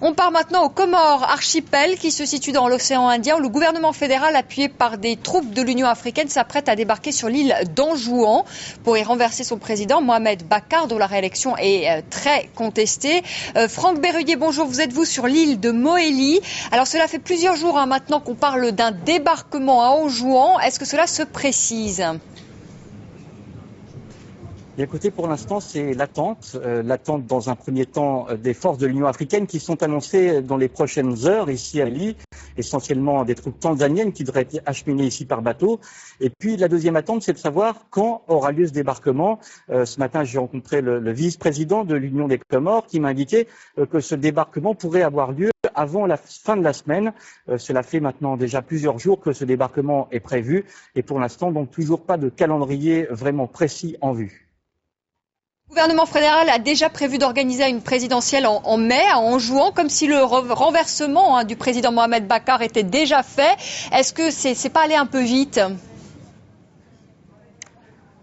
On part maintenant aux Comores, archipel qui se situe dans l'océan Indien, où le gouvernement fédéral, appuyé par des troupes de l'Union africaine, s'apprête à débarquer sur l'île d'Anjouan pour y renverser son président, Mohamed Bakar, dont la réélection est très contestée. Franck Berruyer, bonjour, vous êtes sur l'île de Mohéli. Alors cela fait plusieurs jours maintenant qu'on parle d'un débarquement à Anjouan. Est-ce que cela se précise ? Écoutez, pour l'instant, c'est l'attente dans un premier temps des forces de l'Union africaine qui sont annoncées dans les prochaines heures ici à Mohéli, essentiellement des troupes tanzaniennes qui devraient être acheminées ici par bateau. Et puis la deuxième attente, c'est de savoir quand aura lieu ce débarquement. Ce matin, j'ai rencontré le vice-président de l'Union des Comores qui m'a indiqué que ce débarquement pourrait avoir lieu avant la fin de la semaine. Cela fait maintenant déjà plusieurs jours que ce débarquement est prévu et pour l'instant, donc toujours pas de calendrier vraiment précis en vue. Le gouvernement fédéral a déjà prévu d'organiser une présidentielle en mai à Anjouan, comme si le renversement du président Mohamed Bakar était déjà fait. Est-ce que c'est pas allé un peu vite ?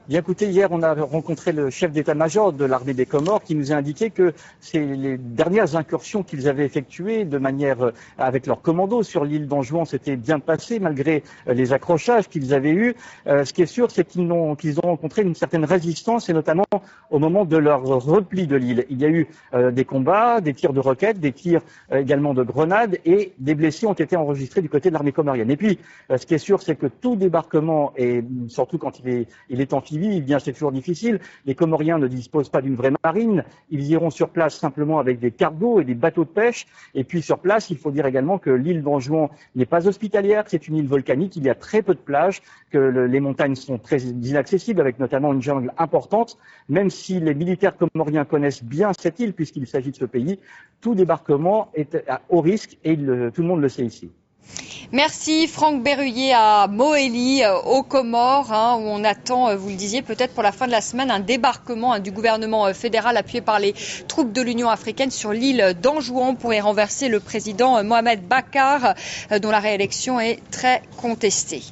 Bien écoutez, hier on a rencontré le chef d'état-major de l'armée des Comores qui nous a indiqué que c'est les dernières incursions qu'ils avaient effectuées de manière avec leurs commandos sur l'île d'Anjouan s'était bien passé malgré les accrochages qu'ils avaient eus. Ce qui est sûr, c'est qu'ils ont rencontré une certaine résistance et notamment au moment de leur repli de l'île. Il y a eu des combats, des tirs de roquettes, des tirs également de grenades et des blessés ont été enregistrés du côté de l'armée comorienne. Et puis, ce qui est sûr, c'est que tout débarquement, et surtout quand il est amphibie, eh bien c'est toujours difficile. Les Comoriens ne disposent pas d'une vraie marine. Ils iront sur place simplement avec des cargos et des bateaux de pêche. Et puis sur place, il faut dire également que l'île d'Anjouan n'est pas hospitalière. C'est une île volcanique. Il y a très peu de plages, que les montagnes sont très inaccessibles, avec notamment une jungle importante. Même si les militaires comoriens connaissent bien cette île, puisqu'il s'agit de ce pays, tout débarquement est à haut risque et tout le monde le sait ici. Merci Franck Berruyer à Mohéli, aux Comores, où on attend, vous le disiez, peut-être pour la fin de la semaine, un débarquement du gouvernement fédéral appuyé par les troupes de l'Union africaine sur l'île d'Anjouan pour y renverser le président Mohamed Bakar, dont la réélection est très contestée.